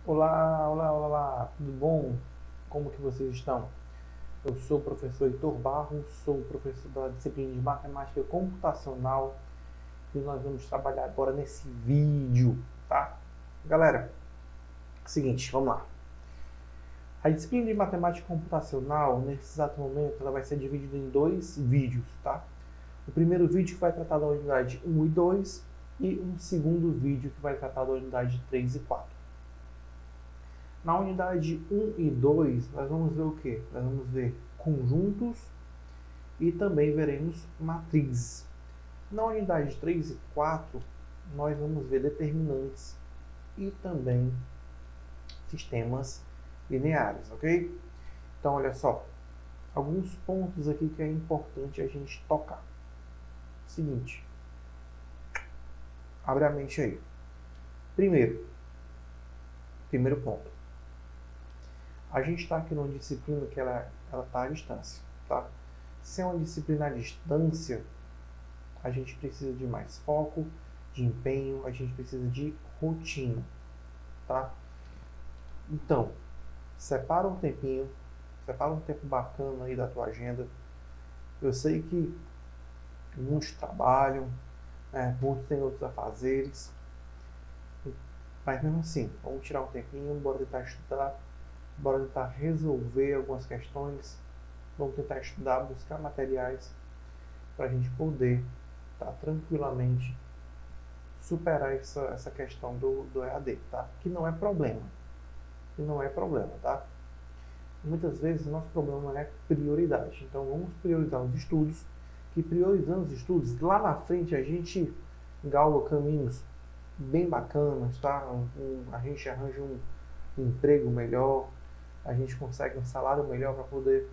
Olá, olá, olá, olá, tudo bom? Como que vocês estão? Eu sou o professor Heitor Barros, sou professor da disciplina de Matemática Computacional e nós vamos trabalhar agora nesse vídeo, tá? Galera, seguinte, vamos lá. A disciplina de Matemática Computacional, nesse exato momento, ela vai ser dividida em dois vídeos, tá? O primeiro vídeo que vai tratar da unidade 1 e 2 e um segundo vídeo que vai tratar da unidade 3 e 4. Na unidade 1 e 2, nós vamos ver o quê? Nós vamos ver conjuntos e também veremos matrizes. Na unidade 3 e 4, nós vamos ver determinantes e também sistemas lineares, ok? Então, olha só, alguns pontos aqui que é importante a gente tocar. Seguinte, abre a mente aí. Primeiro ponto. A gente está aqui numa disciplina que ela está à distância, tá? Se é uma disciplina à distância, a gente precisa de mais foco, de empenho, a gente precisa de rotina, tá? Então, separa um tempinho, separa um tempo bacana aí da tua agenda. Eu sei que muitos trabalham, muitos têm outros afazeres, mas mesmo assim, vamos tirar um tempinho, bora tentar estudar, bora tentar resolver algumas questões, vamos tentar estudar, buscar materiais para a gente poder tranquilamente superar essa questão do EAD, tá? Que não é problema, tá? Muitas vezes o nosso problema é prioridade, então vamos priorizar os estudos, que priorizando os estudos, lá na frente a gente galga caminhos bem bacanas, tá? A gente arranja um emprego melhor, a gente consegue um salário melhor para poder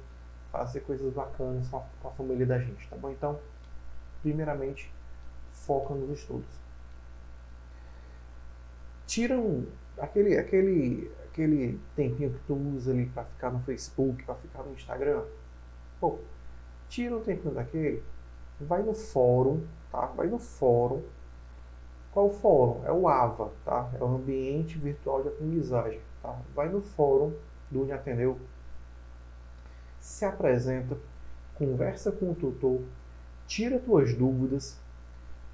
fazer coisas bacanas com a família da gente, tá bom? Então, primeiramente, foca nos estudos. Tira aquele tempinho que tu usa ali para ficar no Facebook, para ficar no Instagram. Pô, tira um tempinho daquele, vai no fórum, tá? Vai no fórum. Qual fórum? É o AVA, tá? É o Ambiente Virtual de Aprendizagem, tá? Vai no fórum do Uniatendeu, se apresenta, conversa com o tutor, tira tuas dúvidas,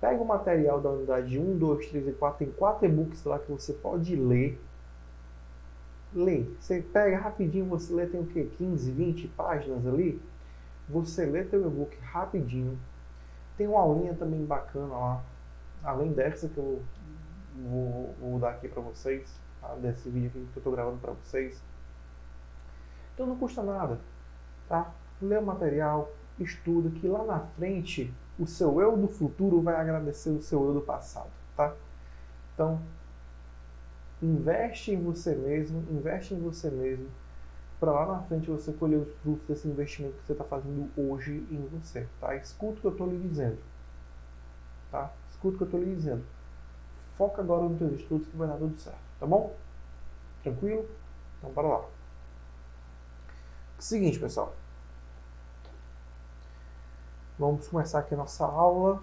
pega o material da unidade 1, 2, 3 e 4, tem 4 e-books lá que você pode ler. Lê. Você pega rapidinho, você lê, tem o quê? 15, 20 páginas ali. Você lê teu e-book rapidinho. Tem uma aulinha também bacana lá, além dessa que eu vou dar aqui para vocês, tá? Desse vídeo aqui que eu estou gravando para vocês. Então não custa nada, tá? Lê o material, estuda, que lá na frente o seu eu do futuro vai agradecer o seu eu do passado, tá? Então, investe em você mesmo, para lá na frente você colher os frutos desse investimento que você está fazendo hoje em você, tá? Escuta o que eu estou lhe dizendo, tá? Escuta o que eu estou lhe dizendo. Foca agora nos teus estudos que vai dar tudo certo, tá bom? Tranquilo? Então, bora lá. Seguinte, pessoal. Vamos começar aqui a nossa aula.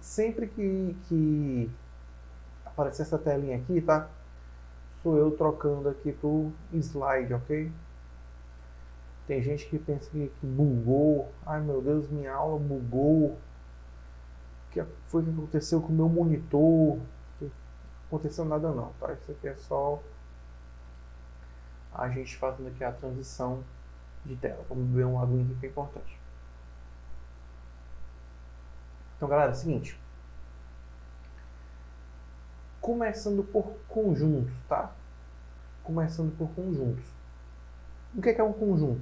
Sempre que aparecer essa telinha aqui, tá? Sou eu trocando aqui pro slide, ok? Tem gente que pensa que bugou. Ai meu Deus, minha aula bugou. O que foi que aconteceu com o meu monitor? Não aconteceu nada não, tá? Isso aqui é só a gente fazendo aqui a transição de tela. Vamos ver um aguinho aqui que é importante. Então, galera, é o seguinte. Começando por conjuntos, tá? Começando por conjuntos. O que é um conjunto?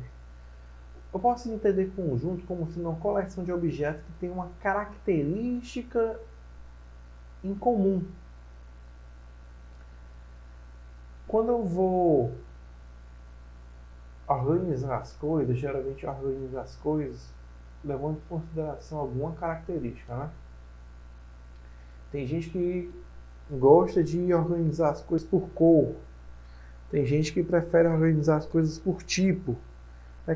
Eu posso entender conjunto como sendo uma coleção de objetos que tem uma característica em comum. Quando eu vou organizar as coisas, geralmente eu organizo as coisas levando em consideração alguma característica, né? Tem gente que gosta de organizar as coisas por cor. Tem gente que prefere organizar as coisas por tipo.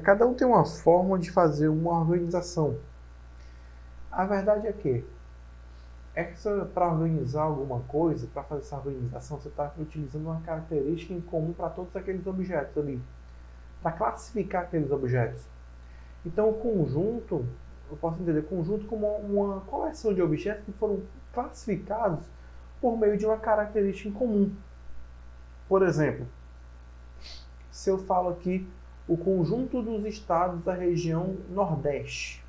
Cada um tem uma forma de fazer uma organização. A verdade é que Para organizar alguma coisa, para fazer essa organização, você está utilizando uma característica em comum para todos aqueles objetos ali, para classificar aqueles objetos. Então, o conjunto, eu posso entender conjunto como uma coleção de objetos que foram classificados por meio de uma característica em comum. Por exemplo, se eu falo aqui o conjunto dos estados da região Nordeste,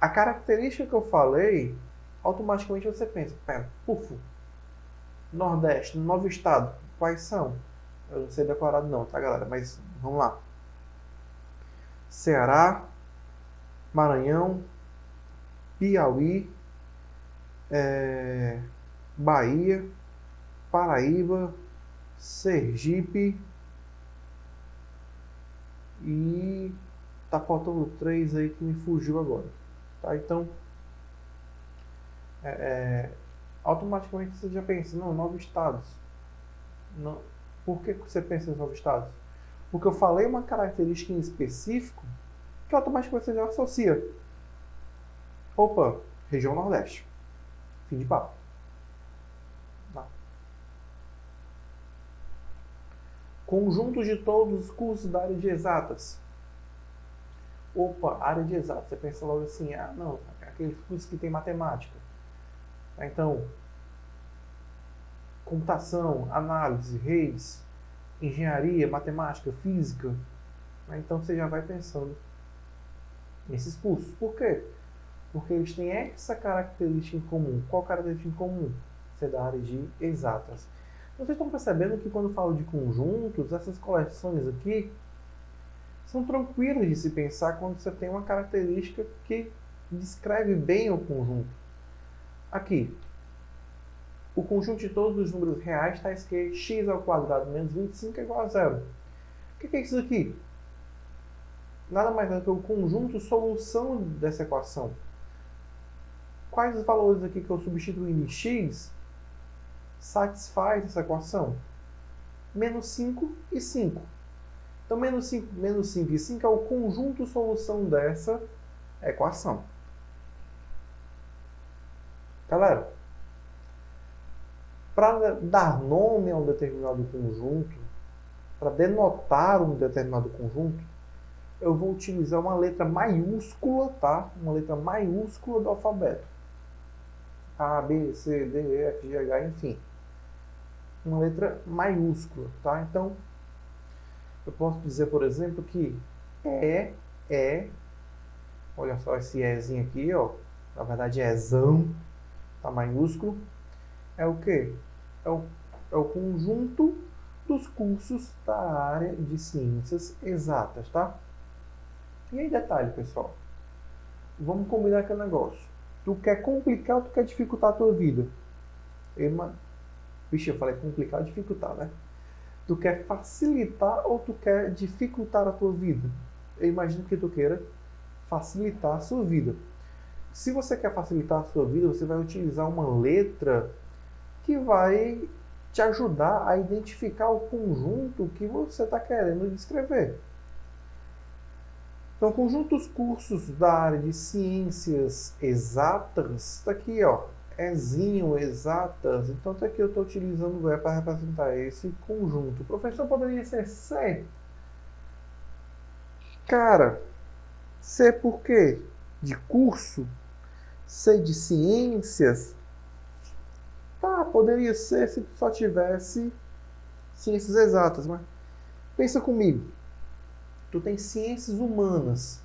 a característica que eu falei, automaticamente você pensa, pera, Nordeste, 9 estados, quais são? Eu não sei decorado não, tá galera? Mas vamos lá. Ceará, Maranhão, Piauí, Bahia, Paraíba, Sergipe e tá faltando 3 aí que me fugiu agora. Tá? Então, automaticamente você já pensa, não, 9 estados. Não. Por que você pensa em 9 estados? Porque eu falei uma característica em específico que automaticamente você já associa. Opa, região Nordeste. Fim de papo. Tá. Conjunto de todos os cursos da área de exatas. Opa, área de exatas. Você pensa logo assim, ah, não, aqueles cursos que tem matemática. Então, computação, análise, redes, engenharia, matemática, física. Então você já vai pensando nesses cursos. Por quê? Porque eles têm essa característica em comum. Qual característica em comum? Ser da área de exatas. Vocês estão percebendo que quando eu falo de conjuntos, essas coleções aqui são tranquilas de se pensar quando você tem uma característica que descreve bem o conjunto. Aqui, o conjunto de todos os números reais está escrito x ao quadrado menos 25 é igual a zero. O que é isso aqui? Nada mais é do que o conjunto solução dessa equação. Quais os valores aqui que eu substituo em x satisfaz essa equação? Menos 5 e 5. Então, menos 5 e 5 é o conjunto solução dessa equação. Galera, para dar nome a um determinado conjunto, para denotar um determinado conjunto, eu vou utilizar uma letra maiúscula, tá? Uma letra maiúscula do alfabeto. A, B, C, D, E, F, G, H, enfim. Uma letra maiúscula, tá? Então, eu posso dizer, por exemplo, que olha só esse Ezinho aqui, ó. Na verdade é Ezão, tá maiúsculo. É o quê? É o conjunto dos cursos da área de ciências exatas, tá? E aí, detalhe, pessoal. Vamos combinar aquele negócio. Tu quer complicar ou tu quer dificultar a tua vida? Vixe, eu falei complicar ou dificultar, né? Tu quer facilitar ou tu quer dificultar a tua vida? Eu imagino que tu queira facilitar a sua vida. Se você quer facilitar a sua vida, você vai utilizar uma letra que vai te ajudar a identificar o conjunto que você está querendo descrever. Então, conjunto dos cursos da área de ciências exatas, está aqui, ó, Ezinho, exatas. Então, tá aqui eu estou utilizando o para representar esse conjunto. O professor poderia ser C. Cara, C por quê? De curso? C de ciências? Tá, poderia ser se só tivesse ciências exatas, mas pensa comigo. Tu tem ciências humanas.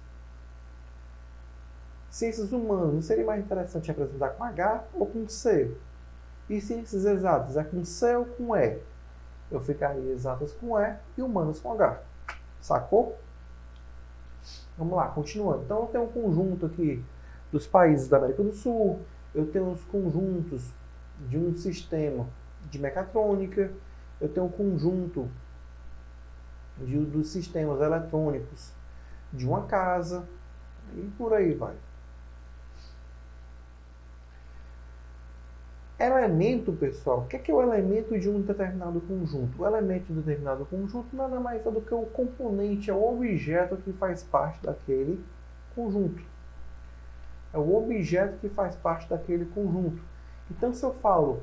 Ciências humanas, não seria mais interessante representar com H ou com C? E ciências exatas, é com C ou com E? Eu ficaria exatas com E e humanas com H. Sacou? Vamos lá, continuando. Então eu tenho um conjunto aqui dos países da América do Sul, eu tenho os conjuntos de um sistema de mecatrônica, eu tenho um conjunto dos sistemas eletrônicos de uma casa, e por aí vai. Elemento, pessoal, o que é o elemento de um determinado conjunto? O elemento de um determinado conjunto nada mais é do que o componente, é o objeto que faz parte daquele conjunto. É o objeto que faz parte daquele conjunto. Então, se eu falo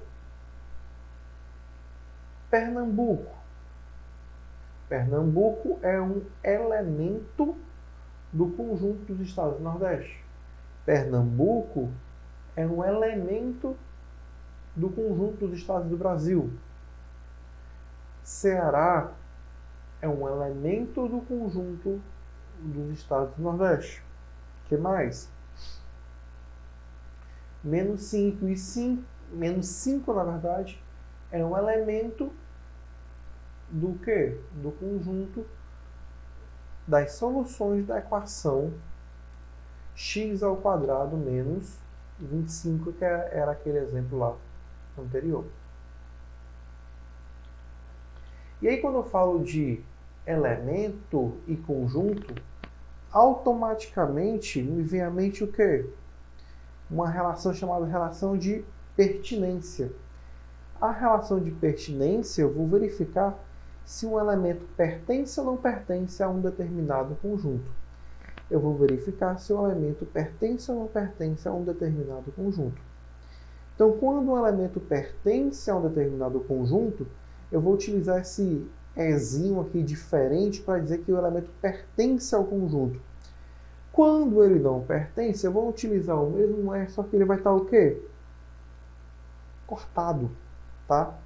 Pernambuco, Pernambuco é um elemento do conjunto dos estados do Nordeste. Pernambuco é um elemento do conjunto dos estados do Brasil. Ceará é um elemento do conjunto dos estados do Nordeste. O que mais? Menos 5 e 5, menos 5 na verdade, é um elemento do quê? Do conjunto das soluções da equação x ao quadrado menos 25, que era aquele exemplo lá anterior. E aí, quando eu falo de elemento e conjunto, automaticamente me vem à mente o quê? Uma relação chamada relação de pertinência. A relação de pertinência, eu vou verificar se um elemento pertence ou não pertence a um determinado conjunto. Eu vou verificar se o elemento pertence ou não pertence a um determinado conjunto. Então, quando um elemento pertence a um determinado conjunto, eu vou utilizar esse ezinho aqui diferente para dizer que o elemento pertence ao conjunto. Quando ele não pertence, eu vou utilizar o mesmo é, só que ele vai estar o quê? Cortado, tá?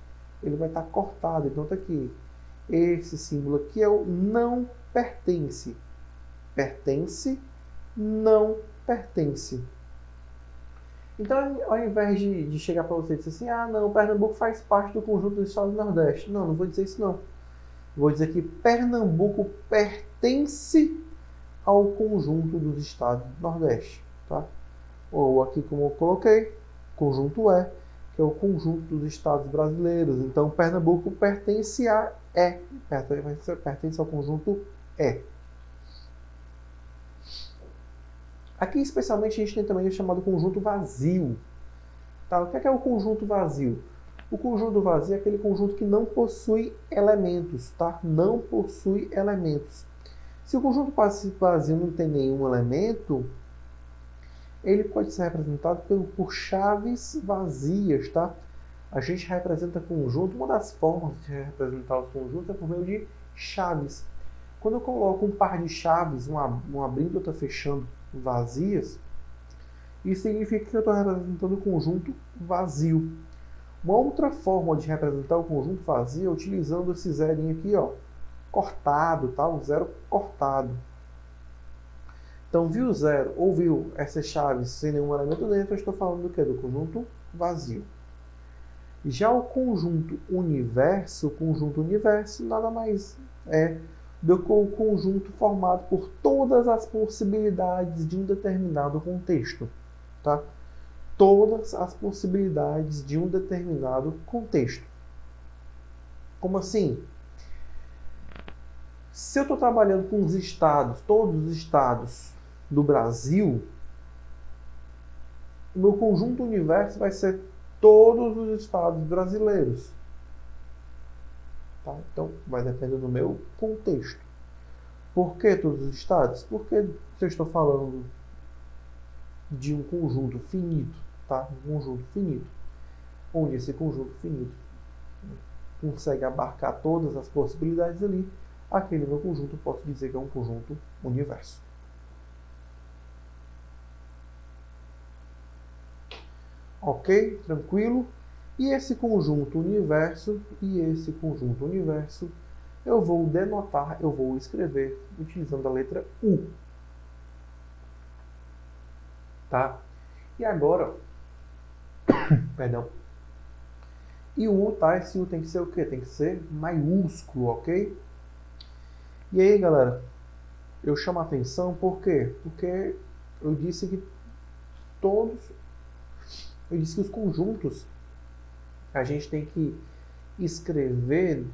Ele vai estar cortado. Então, tá aqui. Esse símbolo aqui é o não pertence. Pertence, não pertence. Então, ao invés de chegar para você e dizer assim, ah, não, Pernambuco faz parte do conjunto dos estados do Nordeste. Não, não vou dizer isso não. Vou dizer que Pernambuco pertence ao conjunto dos estados do Nordeste, tá? Ou aqui, como eu coloquei, conjunto E, que é o conjunto dos estados brasileiros. Então, Pernambuco pertence a E, pertence ao conjunto E. Aqui, especialmente, a gente tem também o chamado conjunto vazio. Tá? O que é o conjunto vazio? O conjunto vazio é aquele conjunto que não possui elementos, tá? Não possui elementos. Se o conjunto vazio não tem nenhum elemento, ele pode ser representado por chaves vazias, tá? A gente representa conjunto, uma das formas de representar os conjuntos é por meio de chaves. Quando eu coloco um par de chaves, uma abrindo e outra fechando, vazias, isso significa que eu estou representando o conjunto vazio. Uma outra forma de representar o conjunto vazio é utilizando esse zerinho aqui, ó, cortado, tá? O zero cortado. Então, viu o zero ou viu essas chaves sem nenhum elemento dentro, eu estou falando do que? Do conjunto vazio. Já o conjunto universo nada mais é do que o conjunto formado por todas as possibilidades de um determinado contexto, tá? Todas as possibilidades de um determinado contexto. Como assim? Se eu estou trabalhando com os estados, todos os estados do Brasil, o meu conjunto universo vai ser todos os estados brasileiros. Tá? Então, vai depender do meu contexto. Por que todos os estados? Porque se eu estou falando de um conjunto finito, tá? Um conjunto finito, onde esse conjunto finito consegue abarcar todas as possibilidades ali, aquele meu conjunto eu posso dizer que é um conjunto universo. Ok? Tranquilo? E esse conjunto universo eu vou denotar, eu vou escrever utilizando a letra U. Tá? E agora, perdão. E o U, tá? Esse U tem que ser o quê? Tem que ser maiúsculo, ok? E aí, galera, eu chamo a atenção por quê? Porque eu disse que os conjuntos a gente tem que escrever,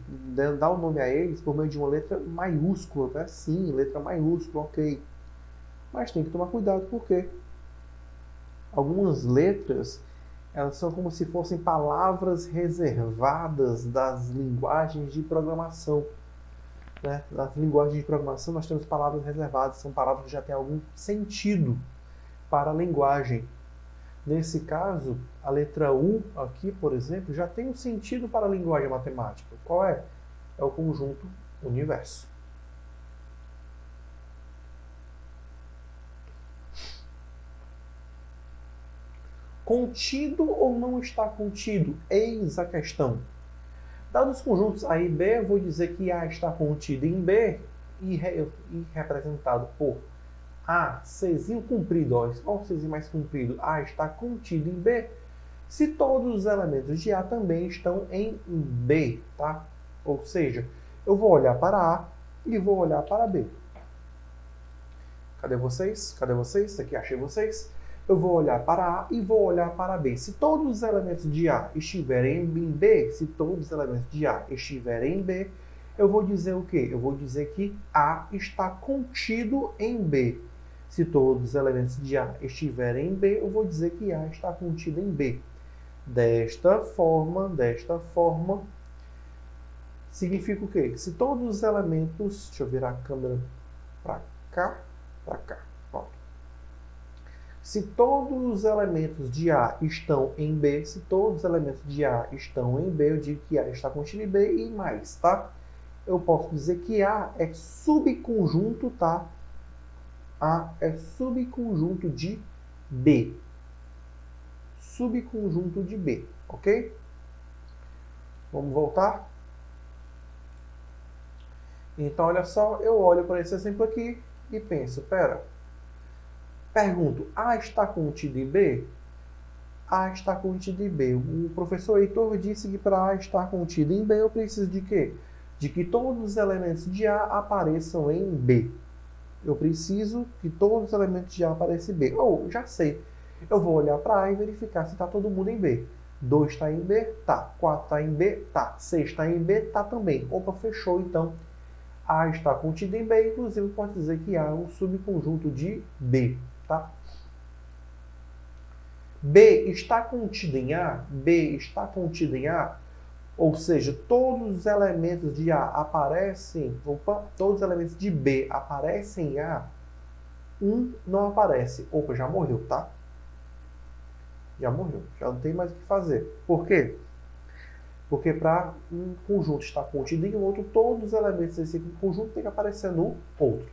dar o nome a eles por meio de uma letra maiúscula, tá? Sim, letra maiúscula, ok. Mas tem que tomar cuidado porque algumas letras, elas são como se fossem palavras reservadas das linguagens de programação. Né? Nas linguagens de programação nós temos palavras reservadas, são palavras que já têm algum sentido. para a linguagem. Nesse caso, a letra U aqui, por exemplo, já tem um sentido para a linguagem matemática. Qual é? É o conjunto universo. Contido ou não está contido? Eis a questão. Dados os conjuntos A e B, eu vou dizer que A está contido em B e representado por A, Czinho comprido. Olha o Czinho mais comprido. A está contido em B se todos os elementos de A também estão em B, tá? Ou seja, eu vou olhar para A e vou olhar para B. Cadê vocês? Cadê vocês? Aqui achei vocês. Eu vou olhar para A e vou olhar para B. Se todos os elementos de A estiverem em B, se todos os elementos de A estiverem em B, eu vou dizer o quê? Eu vou dizer que A está contido em B. Se todos os elementos de A estiverem em B, eu vou dizer que A está contido em B. Desta forma, significa o quê? Se todos os elementos... Deixa eu virar a câmera para cá. Pronto. Se todos os elementos de A estão em B, se todos os elementos de A estão em B, eu digo que A está contido em B e mais, tá? Eu posso dizer que A é subconjunto, tá? A é subconjunto de B. Subconjunto de B, ok? Vamos voltar? Então, olha só, eu olho para esse exemplo aqui e penso, pergunto, A está contido em B? A está contido em B. O professor Heitor disse que para A estar contido em B, eu preciso de quê? De que todos os elementos de A apareçam em B. Eu preciso que todos os elementos de A apareçam em B. Já sei. Eu vou olhar para A e verificar se está todo mundo em B. 2 está em B? Tá. 4 está em B? Tá. 6 está em B? Tá também. Opa, fechou. Então, A está contido em B. Inclusive, pode dizer que A é um subconjunto de B. Tá? B está contido em A? B está contido em A? Ou seja, todos os elementos de A aparecem... todos os elementos de B aparecem em A? Um não aparece. Opa, já morreu, tá? Já morreu. Já não tem mais o que fazer. Por quê? Porque para um conjunto estar contido em outro, todos os elementos desse conjunto têm que aparecer no outro.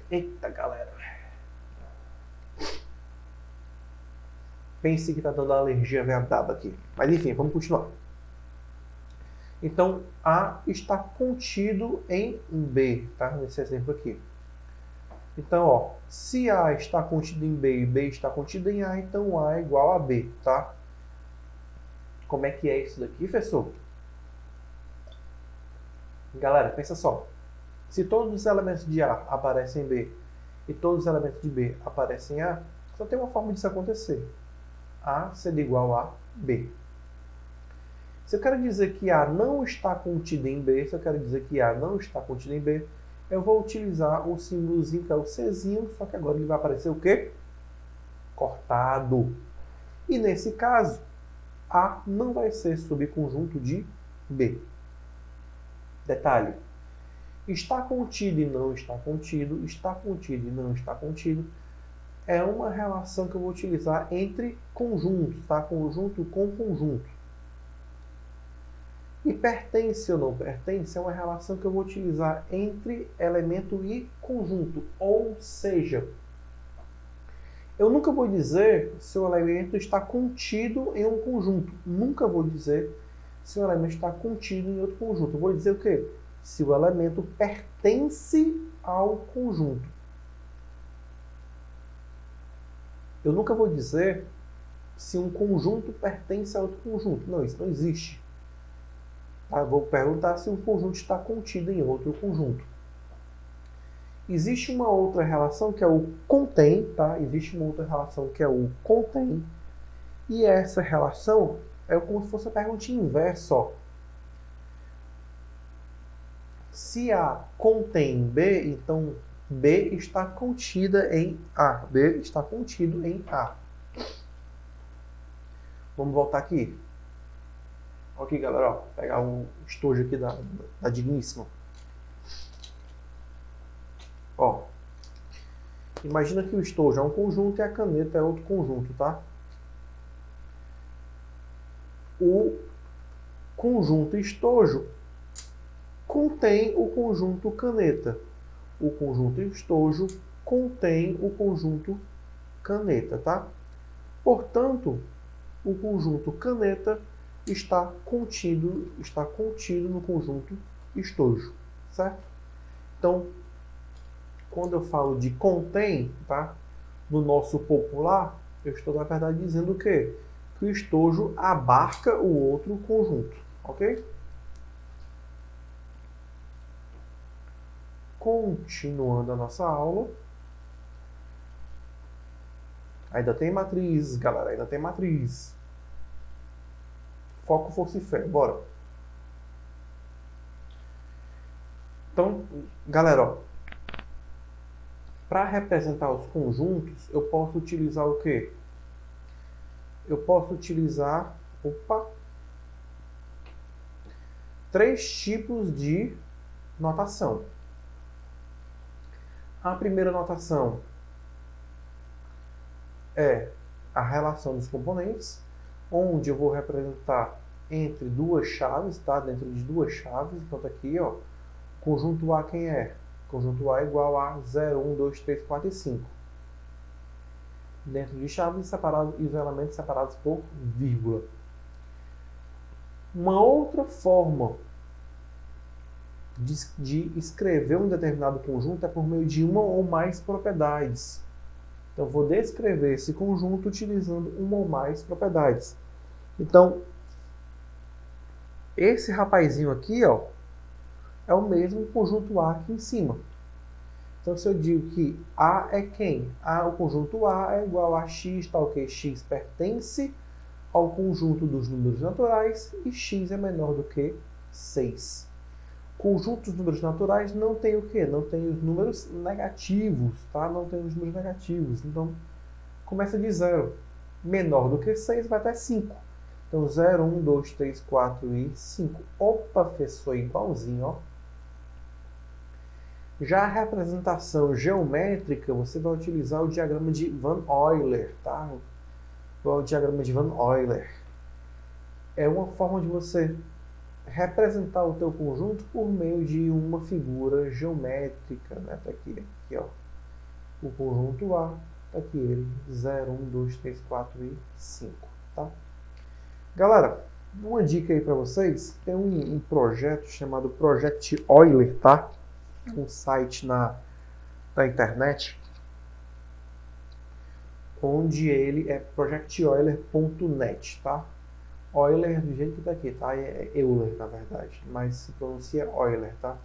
Eita, galera. Pense que está dando alergia verdade aqui. Mas enfim, vamos continuar. Então, A está contido em B, tá? Nesse exemplo aqui. Então, se A está contido em B e B está contido em A, então A é igual a B, tá? Como é que é isso daqui, professor? Galera, pensa só. Se todos os elementos de A aparecem em B e todos os elementos de B aparecem em A, só tem uma forma disso acontecer. A sendo igual a B. Se eu quero dizer que A não está contido em B, se eu quero dizer que A não está contido em B, eu vou utilizar o símbolozinho que é o Czinho, só que agora ele vai aparecer o quê? Cortado. E nesse caso, A não vai ser subconjunto de B. Detalhe. Está contido e não está contido, está contido e não está contido, é uma relação que eu vou utilizar entre conjuntos, tá? Conjunto com conjunto. E pertence ou não pertence é uma relação que eu vou utilizar entre elemento e conjunto. Ou seja, eu nunca vou dizer se o elemento está contido em um conjunto. Nunca vou dizer se o elemento está contido em outro conjunto. Eu vou dizer o quê? Se o elemento pertence ao conjunto. Eu nunca vou dizer se um conjunto pertence a outro conjunto. Não, isso não existe. Eu vou perguntar se um conjunto está contido em outro conjunto. Existe uma outra relação que é o contém, tá? Existe uma outra relação que é o contém. E essa relação é como se fosse a perguntinha inversa, ó. Se A contém B, então B está contida em A. B está contido em A. Vamos voltar aqui. Ok, galera, ó, vou pegar um estojo aqui da Digníssima. Ó. Imagina que o estojo é um conjunto e a caneta é outro conjunto, tá? O conjunto estojo contém o conjunto caneta. O conjunto estojo contém o conjunto caneta, tá? Portanto, o conjunto caneta está contido no conjunto estojo, certo? Então, quando eu falo de contém, tá? No nosso popular, eu estou, na verdade, dizendo o quê? Que o estojo abarca o outro conjunto, ok? Continuando a nossa aula. Ainda tem matriz, galera, ainda tem matriz. Foco, força e fé, bora. Então, galera, para representar os conjuntos, eu posso utilizar o quê? Eu posso utilizar, três tipos de notação. A primeira notação é a relação dos componentes, onde eu vou representar entre duas chaves, tá? Dentro de duas chaves. Então tá aqui, ó, conjunto A quem é? Conjunto A igual a 0, 1, 2, 3, 4 e 5. Dentro de chaves separadas, isoladamente separados por vírgula. Uma outra forma de escrever um determinado conjunto é por meio de uma ou mais propriedades. Então, eu vou descrever esse conjunto utilizando uma ou mais propriedades. Então, esse rapazinho aqui, ó, é o mesmo conjunto A aqui em cima. Então, se eu digo que A é quem? O conjunto A é igual a x, tal que x pertence ao conjunto dos números naturais e x é menor do que 6. Conjunto dos números naturais não tem o quê? Não tem os números negativos, tá? Não tem os números negativos. Então, começa de 0. Menor do que 6 vai até 5. Então, 0, 1, 2, 3, 4 e 5. Opa, professor, igualzinho, ó. Já a representação geométrica, você vai utilizar o diagrama de Van Euler, tá? O diagrama de Van Euler é uma forma de você representar o teu conjunto por meio de uma figura geométrica, né? Tá aqui, ó. O conjunto A, tá aqui ele, 0, 1, 2, 3, 4 e 5, tá? Galera, uma dica aí para vocês, tem um projeto chamado Project Euler, tá? Um site na internet, onde ele é projecteuler.net, tá? Euler do jeito que tá aqui, tá? É Euler, na verdade, mas se pronuncia Euler, tá?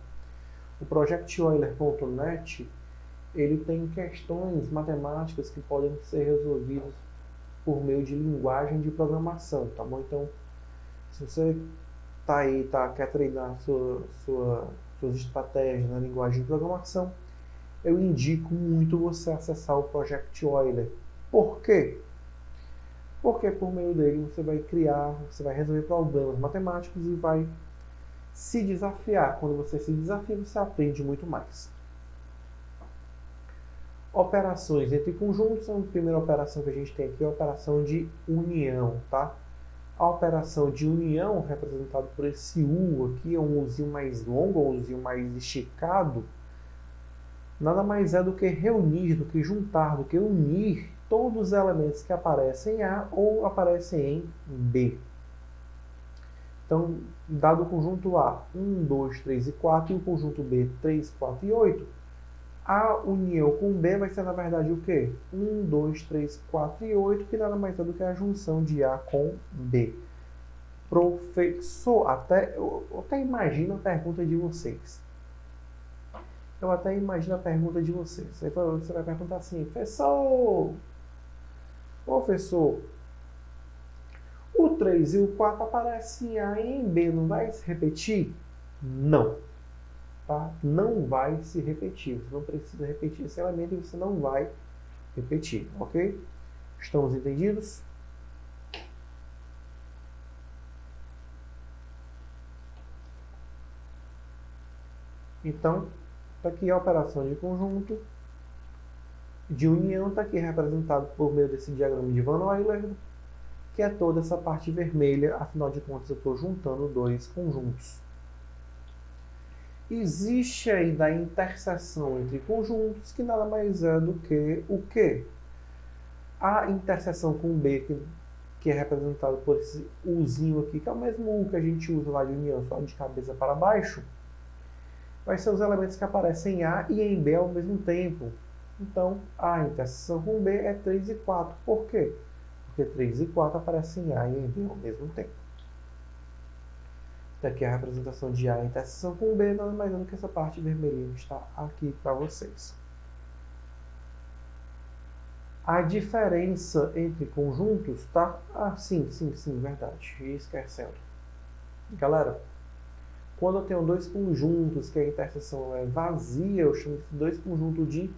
O projecteuler.net, ele tem questões matemáticas que podem ser resolvidas por meio de linguagem de programação, tá bom? Então, se você tá aí, quer treinar suas estratégias na linguagem de programação, eu indico muito você acessar o Project Euler. Por quê? Porque por meio dele você vai resolver problemas matemáticos e vai se desafiar. Quando você se desafia, você aprende muito mais. Operações entre conjuntos, a primeira operação que a gente tem aqui é a operação de união, tá? A operação de união, representada por esse U aqui, é um Uzinho mais longo, um Uzinho mais esticado, nada mais é do que reunir, do que juntar, do que unir todos os elementos que aparecem em A ou aparecem em B. Então, dado o conjunto A 1, 2, 3 e 4 e o conjunto B 3, 4 e 8, a união com B vai ser, na verdade, o quê? 1, 2, 3, 4 e 8, que nada mais é do que a junção de A com B. Professor, eu até imagino a pergunta de vocês. Você vai perguntar assim, professor, o 3 e o 4 aparecem em A e em B, não vai se repetir? Não. Tá? Não vai se repetir. Você não precisa repetir esse elemento e você não vai repetir, ok? Estamos entendidos? Então, aqui a operação de conjunto. de união está aqui representado por meio desse diagrama de Van Euler, que é toda essa parte vermelha, afinal de contas eu estou juntando dois conjuntos. Existe aí da interseção entre conjuntos, que nada mais é do que o quê? A interseção com B, que é representado por esse Uzinho aqui, que é o mesmo U que a gente usa lá de união, só de cabeça para baixo, vai ser os elementos que aparecem em A e em B ao mesmo tempo. Então, a interseção com B é 3 e 4. Por quê? Porque 3 e 4 aparecem em A e em B ao mesmo tempo. Daqui a representação de A em interseção com B, nada mais do que essa parte vermelhinha que está aqui para vocês. A diferença entre conjuntos, tá? Ah, sim, verdade. Esquecendo. Galera, quando eu tenho dois conjuntos que a interseção é vazia, eu chamo de dois conjuntos de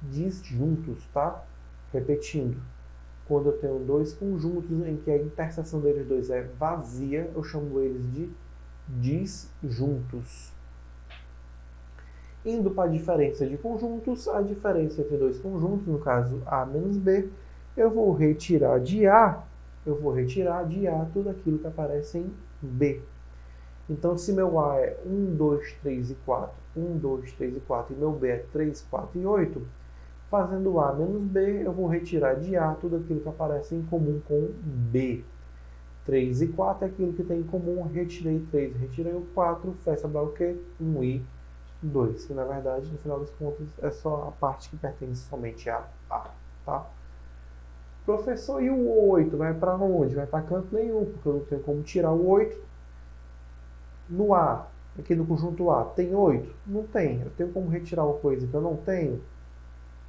disjuntos, tá? Repetindo. Quando eu tenho dois conjuntos em que a interseção deles dois é vazia, eu chamo eles de disjuntos. Indo para a diferença de conjuntos, a diferença entre dois conjuntos, no caso A menos B, eu vou retirar de A tudo aquilo que aparece em B. Então, se meu A é 1, 2, 3 e 4, 1, 2, 3 e 4, e meu B é 3, 4 e 8, fazendo A menos B, eu vou retirar de A tudo aquilo que aparece em comum com B. 3 e 4 é aquilo que tem em comum, retirei 3, retirei o 4, vai sobrar o quê? 1 e 2, que na verdade, no final das contas, é só a parte que pertence somente a A, tá? Professor, e o 8 vai para onde? Vai para canto nenhum, porque eu não tenho como tirar o 8. No A, aqui no conjunto A, tem 8? Não tem. Eu tenho como retirar uma coisa que eu não tenho?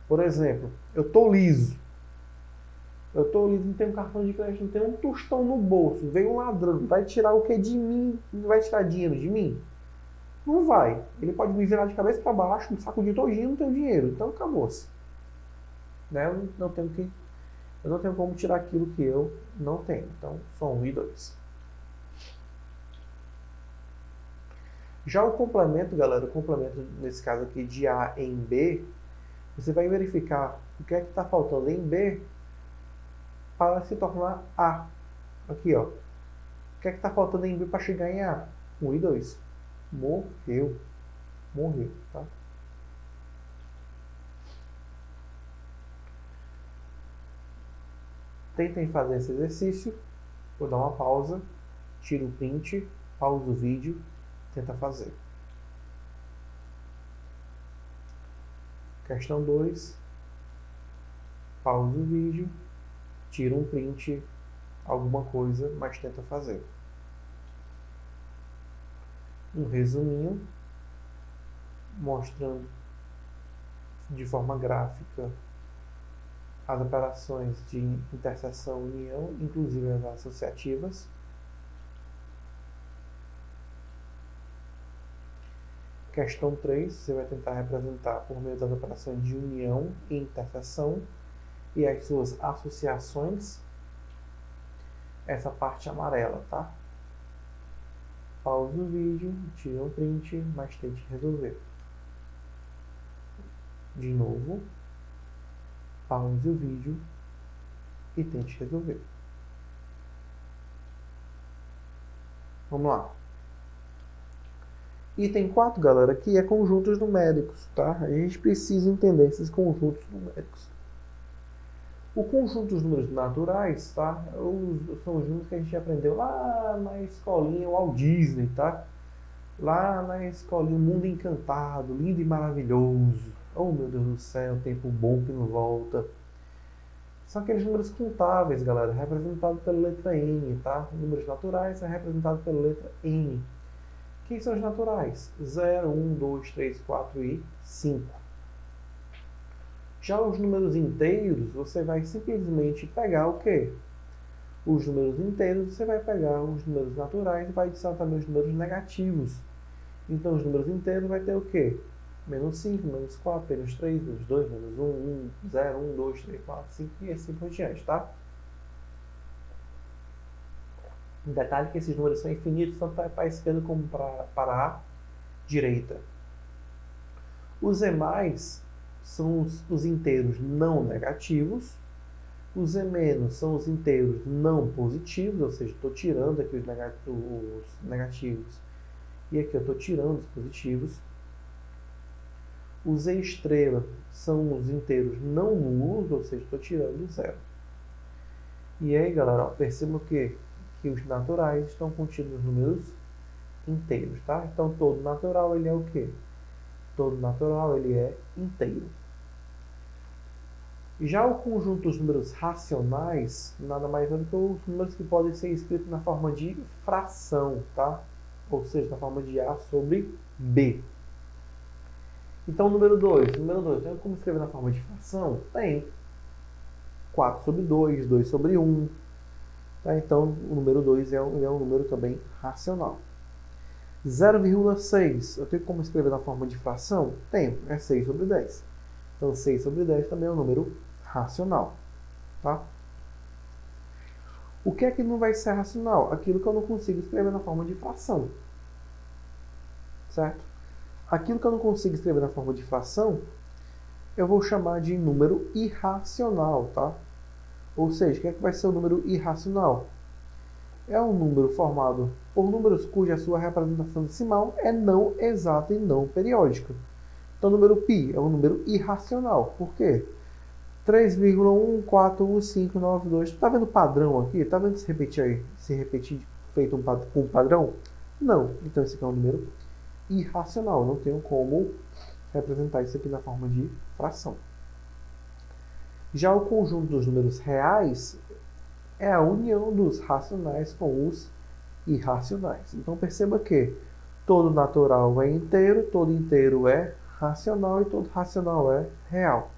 Por exemplo, eu estou liso. Não tenho cartão de crédito, não tenho um tostão no bolso. Veio um ladrão, vai tirar o que de mim? Vai tirar dinheiro de mim? Não vai. Ele pode me virar de cabeça para baixo, me sacudir todinho, não tenho dinheiro. Então acabou-se. Né? Eu não tenho como tirar aquilo que eu não tenho. Então, só 1 e 2. Já o complemento, galera, o complemento nesse caso aqui de A em B, você vai verificar o que é que está faltando em B para se tornar A. Aqui, ó. O que é que está faltando em B para chegar em A? 1 e 2. Morreu, tá? Tentem fazer esse exercício. Vou dar uma pausa, tiro o print, pausa o vídeo, tenta fazer. Questão 2. Pausa o vídeo, tira um print, alguma coisa, mas tenta fazer. Um resuminho, mostrando de forma gráfica as operações de interseção e união, inclusive as associativas. Questão 3, você vai tentar representar por meio das operações de união e interseção e as suas associações, essa parte amarela, tá? Pausa o vídeo, tira um print, mas tente resolver. De novo, pause o vídeo e tente resolver. Vamos lá. Item 4, galera, que é conjuntos numéricos, tá? A gente precisa entender esses conjuntos numéricos. O conjunto dos números naturais, tá? São os números que a gente aprendeu lá na escolinha Walt Disney, tá? Lá na escolinha Mundo Encantado, lindo e maravilhoso. Oh, meu Deus do céu, tempo bom que não volta. São aqueles números contáveis, galera, representados pela letra N, tá? Números naturais são representados pela letra N. Quem são os naturais? 0, 1, 2, 3, 4 e 5. Já os números inteiros, você vai simplesmente pegar o quê? Os números inteiros, você vai pegar os números naturais e vai adicionar também os números negativos. Então, os números inteiros vai ter o quê? Menos 5, menos 4, menos 3, menos 2, menos 1, 0, 1, 2, 3, 4, 5 e assim por diante, tá? Um detalhe que esses números são infinitos, tanto para a esquerda como para a direita. Os demais são os inteiros não negativos. Os E- são os inteiros não positivos, ou seja, estou tirando aqui os negativos e aqui eu estou tirando os positivos. Os E' são os inteiros não nulos, ou seja, estou tirando o zero. E aí, galera, ó, percebam que os naturais estão contidos nos números inteiros, tá? Então, todo natural, ele é o quê? Todo natural, ele é inteiro. Já o conjunto dos números racionais, nada mais é do que os números que podem ser escritos na forma de fração, tá? Ou seja, na forma de A sobre B. Então, número 2. Tem como escrever na forma de fração? Tem. 4 sobre 2, 2 sobre 1. Tá? Então, o número 2 é um número também racional. 0,6. Eu tenho como escrever na forma de fração? Tenho. É 6 sobre 10. Então, 6 sobre 10 também é um número racional. Tá? O que é que não vai ser racional? Aquilo que eu não consigo escrever na forma de fração. Certo? Aquilo que eu não consigo escrever na forma de fração, eu vou chamar de número irracional. Tá? Ou seja, o que é que vai ser o número irracional? É um número formado por números cuja sua representação decimal é não exata e não periódica. Então, o número π é um número irracional. Por quê? 3,1415992. Está vendo o padrão aqui? Está vendo se repetir aí? Se repetir feito com um padrão? Não. Então, esse aqui é um número irracional. Não tenho como representar isso aqui na forma de fração. Já o conjunto dos números reais é a união dos racionais com os irracionais. Então, perceba que todo natural é inteiro, todo inteiro é racional e todo racional é real.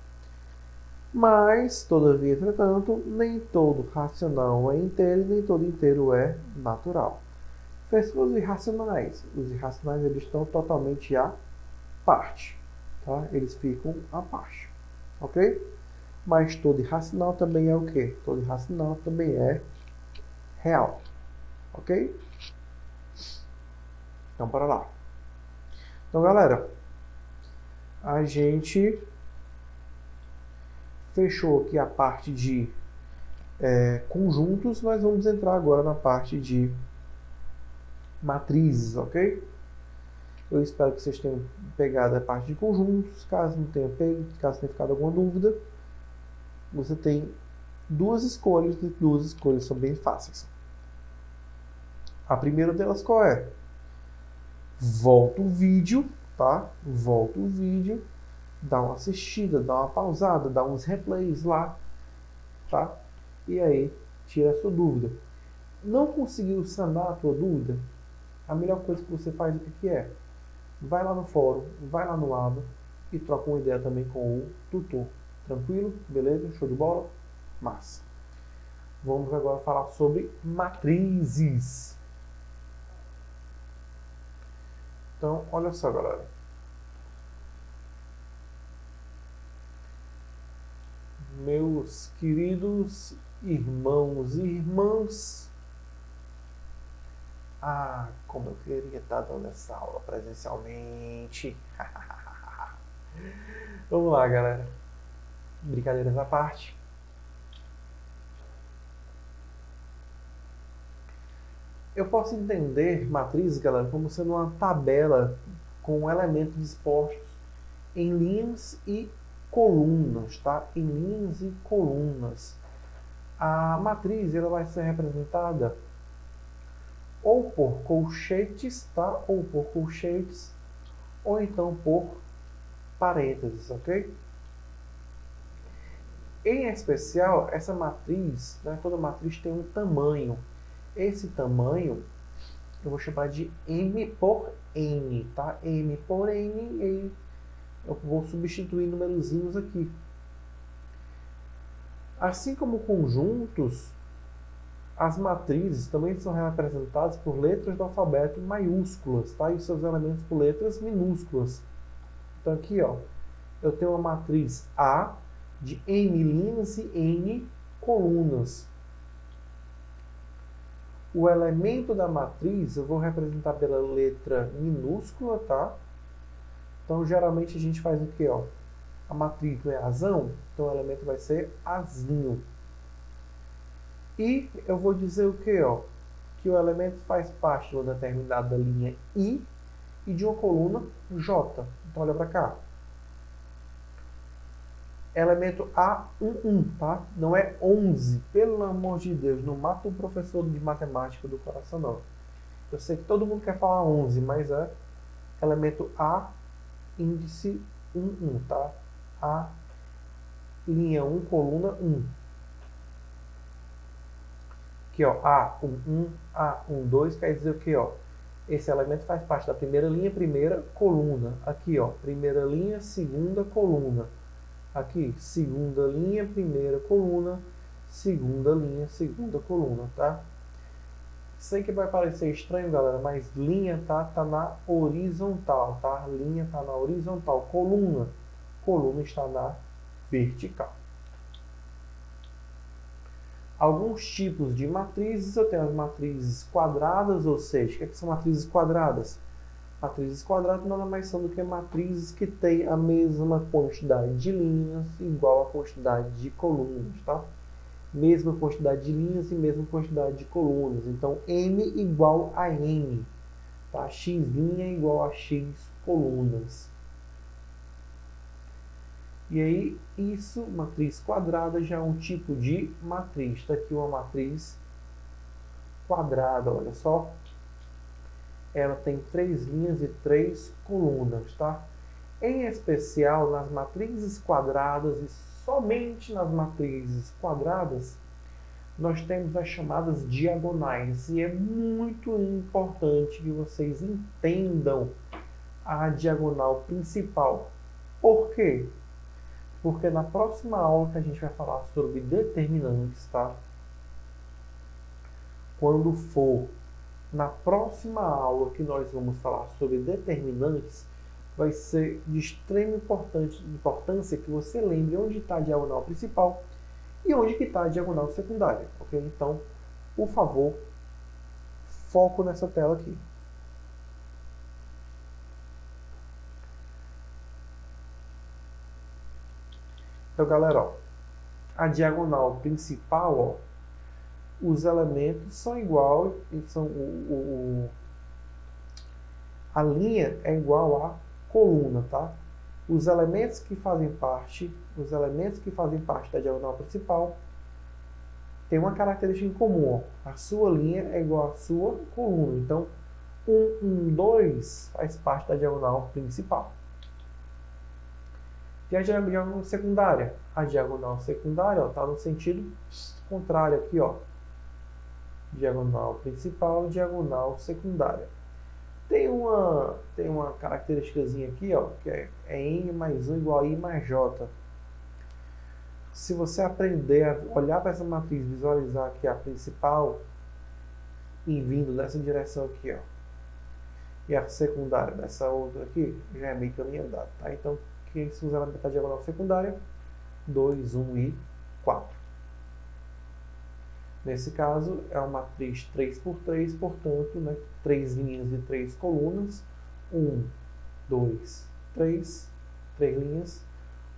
Mas, todavia, entretanto, nem todo racional é inteiro e nem todo inteiro é natural. Fez os irracionais. Os irracionais eles estão totalmente à parte. Tá? Eles ficam à parte. Ok? Mas todo irracional também é o quê? Todo irracional também é real. Ok? Então, bora lá. Então, galera, a gente fechou aqui a parte de conjuntos. Nós vamos entrar agora na parte de matrizes, ok? Eu espero que vocês tenham pegado a parte de conjuntos. Caso não tenha pego, caso tenha ficado alguma dúvida, você tem duas escolhas, e duas escolhas são bem fáceis. A primeira delas qual é? Volta o vídeo, tá? Volta o vídeo, dá uma assistida, dá uma pausada, dá uns replays lá, tá? E aí, tira a sua dúvida. Não conseguiu sanar a tua dúvida? A melhor coisa que você faz, o que é? Vai lá no fórum, vai lá no aba e troca uma ideia também com o tutor. Tranquilo? Beleza? Show de bola? Massa. Vamos agora falar sobre matrizes. Então, olha só, galera. Meus queridos irmãos e irmãs. Ah, como eu queria estar dando essa aula presencialmente. Vamos lá, galera. Brincadeiras à parte. Eu posso entender matrizes, galera, como sendo uma tabela com elementos dispostos em linhas e colunas, tá? Em linhas e colunas. A matriz ela vai ser representada ou por colchetes, tá? Ou por colchetes, ou então por parênteses, ok? Em especial, essa matriz, né, toda matriz tem um tamanho. Esse tamanho eu vou chamar de M por N, tá? M por N, e eu vou substituir numerozinhos aqui. Assim como conjuntos, as matrizes também são representadas por letras do alfabeto maiúsculas, tá? E seus elementos por letras minúsculas. Então aqui, ó, eu tenho uma matriz A de M linhas e N colunas. O elemento da matriz eu vou representar pela letra minúscula, tá? Então, geralmente a gente faz o quê, ó? A matriz não é azão, então o elemento vai ser azinho. E eu vou dizer o que, ó? Que o elemento faz parte de uma determinada linha I e de uma coluna J. Então olha para cá. Elemento A11, tá? Não é 11. Pelo amor de Deus, não mata o professor de matemática do coração, não. Eu sei que todo mundo quer falar 11, mas é elemento A, índice 11, tá? A, linha 1, coluna 1. Aqui, ó, A11, A12, quer dizer o que, ó? Esse elemento faz parte da primeira linha, primeira coluna. Aqui, ó, primeira linha, segunda coluna. Aqui, segunda linha, primeira coluna, segunda linha, segunda coluna, tá? Sei que vai parecer estranho, galera, mas linha tá na horizontal, tá? Linha tá na horizontal, coluna está na vertical. Alguns tipos de matrizes, eu tenho as matrizes quadradas, ou seja, o que são matrizes quadradas? Matrizes quadradas nada mais são do que matrizes que têm a mesma quantidade de linhas igual a quantidade de colunas, tá? Mesma quantidade de linhas e mesma quantidade de colunas. Então, M igual a N, tá? X linha igual a X colunas. E aí, isso, matriz quadrada, já é um tipo de matriz. Está aqui uma matriz quadrada, olha só. Ela tem 3 linhas e 3 colunas, tá? Em especial, nas matrizes quadradas e somente nas matrizes quadradas, nós temos as chamadas diagonais. E é muito importante que vocês entendam a diagonal principal. Por quê? Porque na próxima aula que a gente vai falar sobre determinantes, tá? Quando for na próxima aula que nós vamos falar sobre determinantes, vai ser de extrema importância que você lembre onde está a diagonal principal e onde que está a diagonal secundária, ok? Então, por favor, foco nessa tela aqui. Então, galera, ó, a diagonal principal, ó, os elementos são iguais, a linha é igual à coluna, tá? Os elementos que fazem parte da diagonal principal têm uma característica em comum, ó. A sua linha é igual à sua coluna. Então, 1, 2 faz parte da diagonal principal. E a diagonal secundária? A diagonal secundária está no sentido contrário aqui, ó. Diagonal principal, diagonal secundária. Tem uma característicazinha aqui, ó, que é N mais 1 igual a I mais J. Se você aprender a olhar para essa matriz, visualizar aqui a principal e vindo nessa direção aqui, ó, e a secundária dessa outra aqui, já é meio caminho andado, tá? Então, que se usar na diagonal secundária, 2, 1 e 4. Nesse caso, é uma matriz 3 por 3, portanto, né, 3 linhas e 3 colunas. 1, 2, 3. 3 linhas.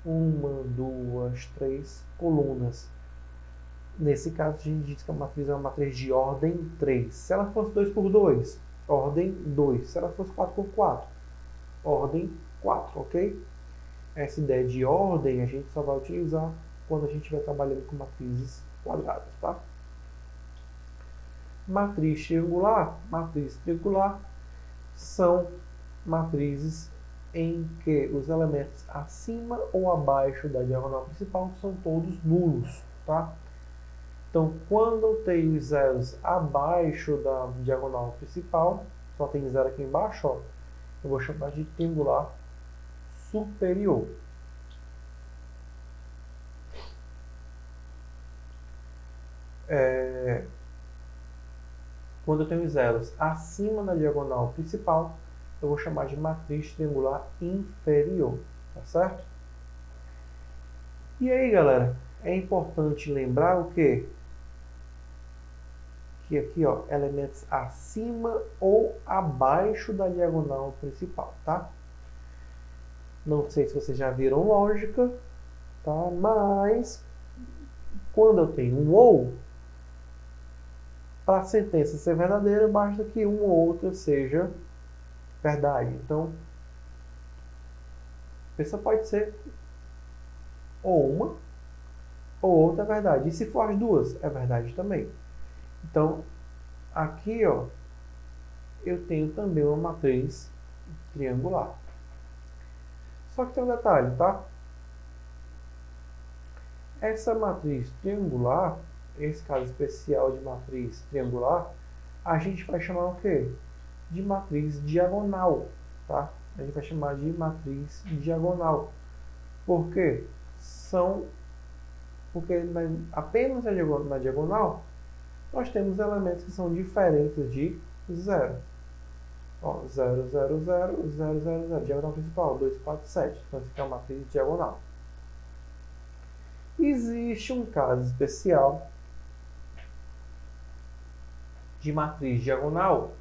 1, 2, 3 colunas. Nesse caso, a gente diz que a matriz é uma matriz de ordem 3. Se ela fosse 2 por 2, ordem 2. Se ela fosse 4 por 4, ordem 4, ok? Essa ideia de ordem a gente só vai utilizar quando a gente estiver trabalhando com matrizes quadradas, tá? Matriz triangular são matrizes em que os elementos acima ou abaixo da diagonal principal são todos nulos, tá? Então, quando eu tenho os zeros abaixo da diagonal principal, só tem zero aqui embaixo, ó, eu vou chamar de triangular superior. Quando eu tenho zeros acima da diagonal principal, eu vou chamar de matriz triangular inferior, tá certo? E aí, galera, é importante lembrar o quê? Que aqui, ó, elementos acima ou abaixo da diagonal principal, tá? Não sei se vocês já viram lógica, tá? Mas quando eu tenho um ou, para a sentença ser verdadeira, basta que uma ou outra seja verdade. Então, a pessoa pode ser ou uma ou outra é verdade. E se for as duas, é verdade também. Então, aqui, ó, eu tenho também uma matriz triangular. Só que tem um detalhe, tá? Essa matriz triangular, esse caso especial de matriz triangular, a gente vai chamar o quê? De matriz diagonal, tá? A gente vai chamar de matriz diagonal. Por quê? Porque apenas na diagonal nós temos elementos que são diferentes de zero. Ó, 0, 0, 0, 0, 0, 0. Diagonal principal, 2, 4, 7. Então, isso aqui é uma matriz diagonal. Existe um caso especial de matriz diagonal,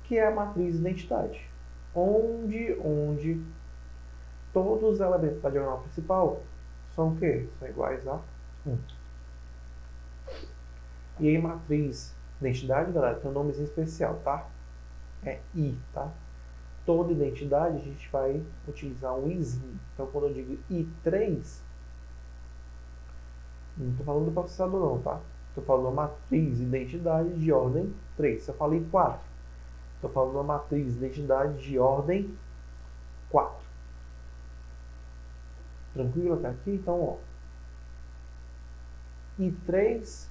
que é a matriz identidade. Onde todos os elementos da diagonal principal são o quê? São iguais a 1. E aí, matriz identidade, galera, tem um nomezinho especial, tá? É I, tá? Toda identidade a gente vai utilizar um izinho. Então, quando eu digo I3, não estou falando do processador não, tá? Estou falando de uma matriz identidade de ordem 3. Se eu falei 4, estou falando de uma matriz identidade de ordem 4. Tranquilo até aqui? Então, ó. I3,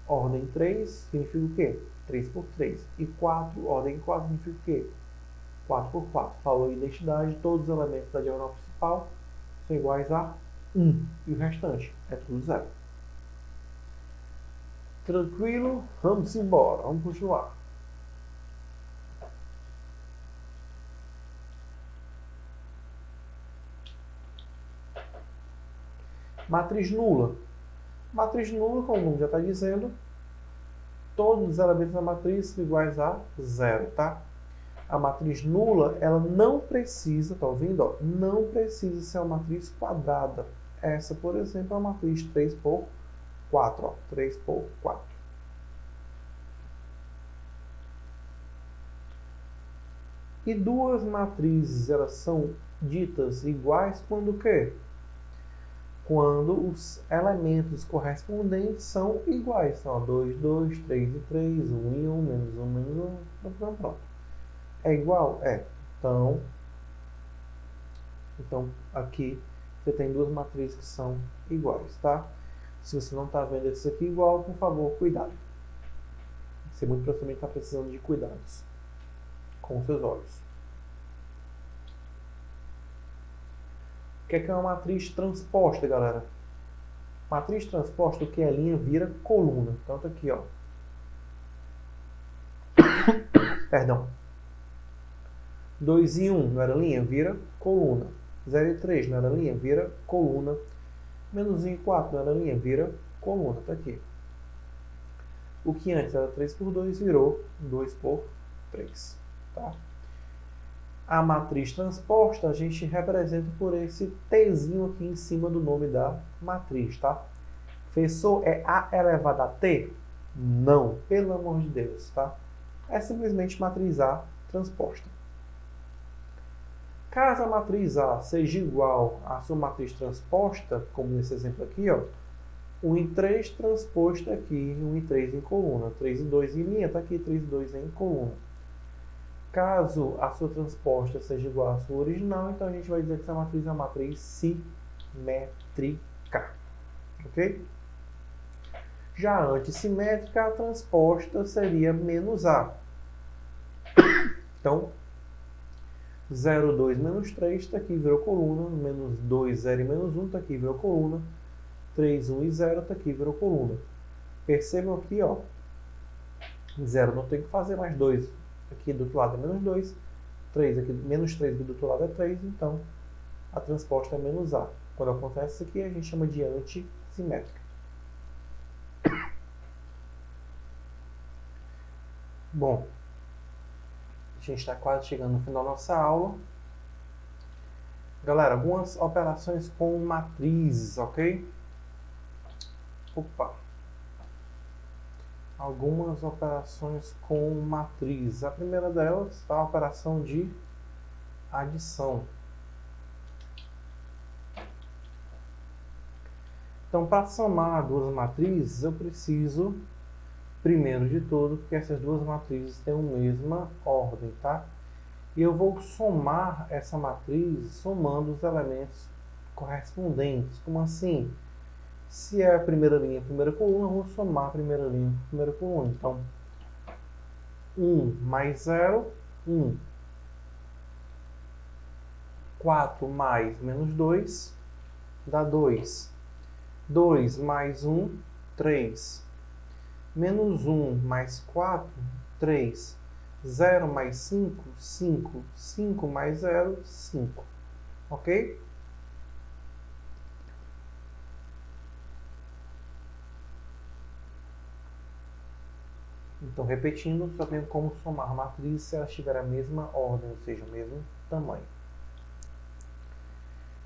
ordem 3, significa o quê? 3 por 3. E 4, ordem 4, significa o quê? 4 por 4. Falou identidade, todos os elementos da diagonal principal são iguais a 1. E o restante é tudo 0. Tranquilo? Vamos embora. Vamos continuar. Matriz nula. Matriz nula, como o nome já está dizendo, todos os elementos da matriz são iguais a 0, tá? A matriz nula, ela não precisa, tá ouvindo? Ó, não precisa ser uma matriz quadrada. Essa, por exemplo, é uma matriz 3 por 4, ó, 3 por 4. E duas matrizes, elas são ditas iguais quando o quê? Quando os elementos correspondentes são iguais. Então, 2, 2, 3 e 3, 1 e 1, menos 1, menos 1, pronto. É igual? É. Então, aqui você tem duas matrizes que são iguais, tá? Se você não está vendo isso aqui igual, por favor, cuidado. Você muito provavelmente está precisando de cuidados com os seus olhos. O que é uma matriz transposta, galera? Matriz transposta, o que é linha vira coluna. Então, tá aqui, ó. Perdão. 2 e 1 não era linha, vira coluna. 0 e 3 não era linha, vira coluna. Menos 1 e 4 não era linha, vira coluna. Tá aqui. O que antes era 3 por 2 virou 2 por 3. Tá? A matriz transposta a gente representa por esse Tzinho aqui em cima do nome da matriz, tá? Professor, é A elevado a T? Não, pelo amor de Deus, tá? É simplesmente matriz A transposta. Caso a matriz A seja igual à sua matriz transposta, como nesse exemplo aqui, ó, 1 em 3 transposto aqui, 1 em 3 em coluna, 3 e 2 em linha, tá aqui 3 e 2 em coluna. Caso a sua transposta seja igual à sua original, então a gente vai dizer que essa matriz é uma matriz simétrica. Ok? Já antissimétrica, a transposta seria menos A. Então, 0, 2, menos 3, está aqui, virou coluna. Menos 2, 0 e menos 1, está aqui, virou coluna. 3, 1 e 0, está aqui, virou coluna. Percebam aqui, ó. 0 não tem que fazer, mais 2 aqui do outro lado é menos 2. 3 aqui, menos 3 aqui do outro lado é 3, então a transposta é menos A. Quando acontece isso aqui, a gente chama de antissimétrica. Bom, a gente está quase chegando no final da nossa aula. Galera, algumas operações com matrizes, ok? Opa! Algumas operações com matriz. A primeira delas é a operação de adição. Então, para somar duas matrizes, eu preciso, primeiro de tudo, que essas duas matrizes tenham a mesma ordem, tá? E eu vou somar essa matriz somando os elementos correspondentes. Como assim? Se é a primeira linha, a primeira coluna, eu vou somar a primeira linha, a primeira coluna. Então, 1 mais 0, 1. 4 mais menos 2 dá 2. 2 mais 1, 3. Menos 1 mais 4, 3. 0 mais 5, 5. 5 mais 0, 5. Ok? Então, repetindo, só tenho como somar matrizes se elas tiverem a mesma ordem, ou seja, o mesmo tamanho.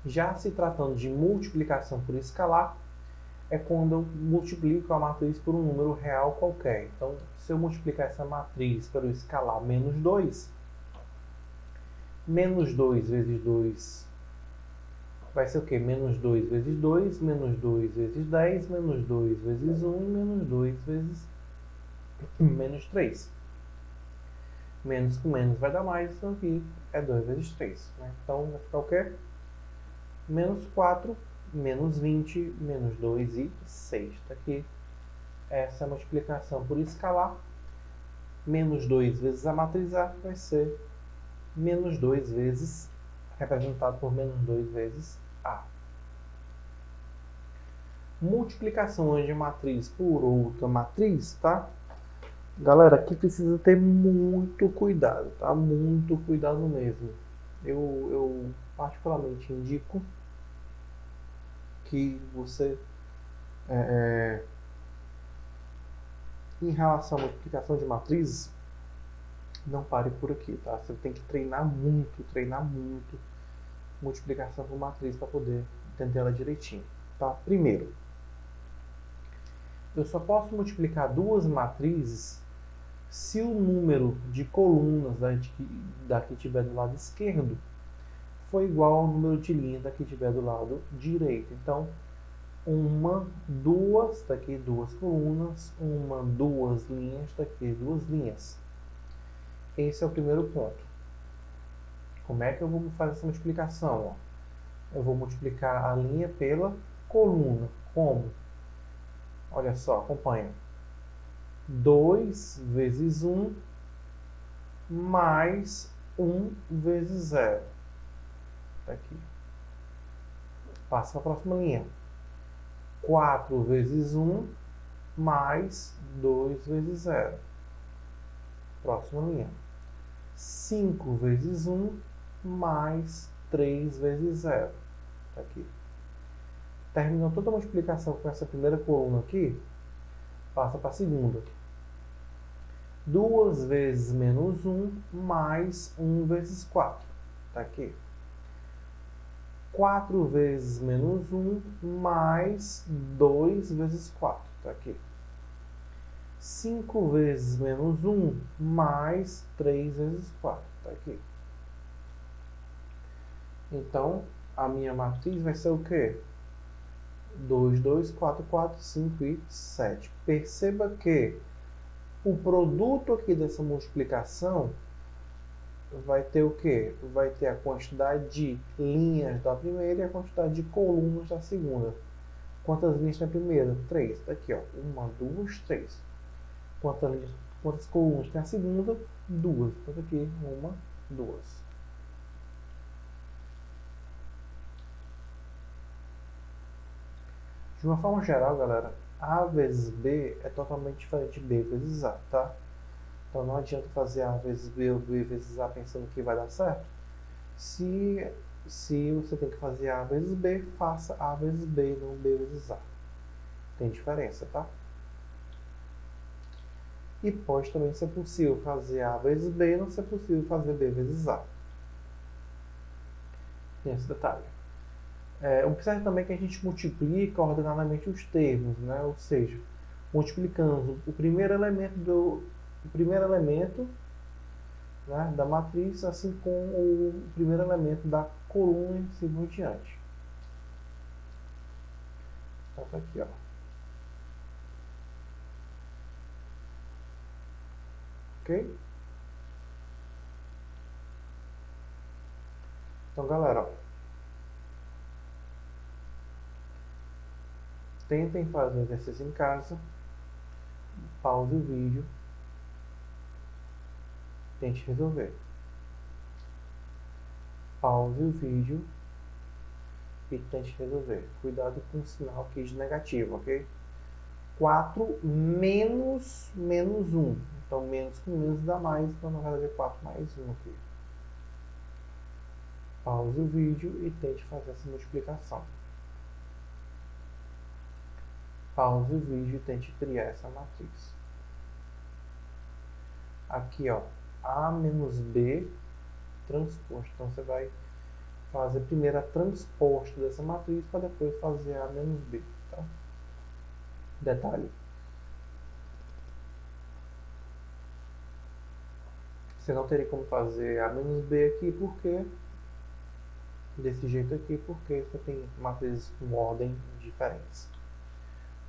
Já se tratando de multiplicação por escalar, é quando eu multiplico a matriz por um número real qualquer. Então, se eu multiplicar essa matriz pelo escalar menos 2 vezes 2 vai ser o quê? Menos 2 vezes 2, menos 2 vezes 10, menos 2 vezes 1 e menos 2 vezes menos 3. Menos com menos vai dar mais, então aqui é 2 vezes 3. Né? Então, vai ficar o quê? Menos 4, menos 20, menos 2 e 6. Está aqui. Essa é a multiplicação por escalar. Menos 2 vezes a matriz A vai ser menos 2 vezes, representado por menos 2 vezes A. Multiplicação de matriz por outra matriz, tá? Galera, aqui precisa ter muito cuidado, tá? Muito cuidado mesmo. Eu particularmente indico que você, em relação à multiplicação de matrizes, não pare por aqui, tá? Você tem que treinar muito multiplicação por matriz para poder entender ela direitinho, tá? Primeiro, eu só posso multiplicar duas matrizes se o número de colunas da que tiver do lado esquerdo for igual ao número de linhas da que tiver do lado direito. Então, duas, daqui duas colunas, duas linhas, daqui duas linhas. Esse é o primeiro ponto. Como é que eu vou fazer essa multiplicação? Eu vou multiplicar a linha pela coluna. Como? Olha só, acompanha. 2 vezes 1 mais 1 vezes 0. Tá aqui. Passa para a próxima linha. 4 vezes 1 mais 2 vezes 0. Próxima linha. 5 vezes 1 mais 3 vezes 0. Tá aqui. Terminou toda a multiplicação com essa primeira coluna aqui, passa para a segunda. 2 vezes menos 1 mais 1 vezes 4. Está aqui. 4 vezes menos 1 mais 2 vezes 4. Está aqui. 5 vezes menos 1 mais 3 vezes 4. Está aqui. Então, a minha matriz vai ser o quê? 2, 2, 4, 4, 5 e 7. Perceba que o produto aqui dessa multiplicação vai ter o quê? Vai ter a quantidade de linhas da primeira e a quantidade de colunas da segunda. Quantas linhas tem a primeira? 3. Tá aqui, ó. 1, 2, 3. Quantas colunas tem a segunda? 2. Então tá aqui, 1, 2. De uma forma geral, galera, A vezes B é totalmente diferente de B vezes A, tá? Então não adianta fazer A vezes B ou B vezes A pensando que vai dar certo. Se você tem que fazer A vezes B, faça A vezes B e não B vezes A. Tem diferença, tá? E pode também ser possível fazer A vezes B e não ser possível fazer B vezes A. Tem esse detalhe. Observe também que a gente multiplica ordenadamente os termos, né? Ou seja, multiplicando o primeiro elemento né, da matriz, assim com o primeiro elemento da coluna e assim por diante. Então tá aqui, ó. Ok? Então, galera, ó, tentem fazer o exercício em casa, pause o vídeo, tente resolver. Pause o vídeo e tente resolver. Cuidado com o sinal aqui de negativo, ok? 4 menos 1. Então, menos com menos dá mais, então na verdade é 4 mais 1 aqui. Pause o vídeo e tente fazer essa multiplicação. Pause o vídeo e tente criar essa matriz. Aqui, ó, A menos B transposto. Então, você vai fazer primeiro a transposto dessa matriz para depois fazer A menos B, tá? Detalhe. Você não teria como fazer A menos B aqui, porque desse jeito aqui, porque você tem matrizes com ordem diferentes.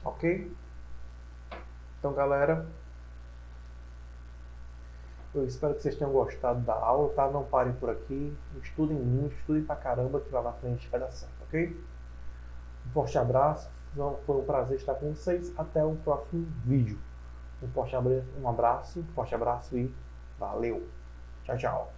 Ok? Então, galera, eu espero que vocês tenham gostado da aula, tá? Não parem por aqui, estudem muito, estudem pra caramba, que lá na frente vai dar certo, ok? Um forte abraço, foi um prazer estar com vocês, até o próximo vídeo. Um forte abraço e valeu! Tchau, tchau!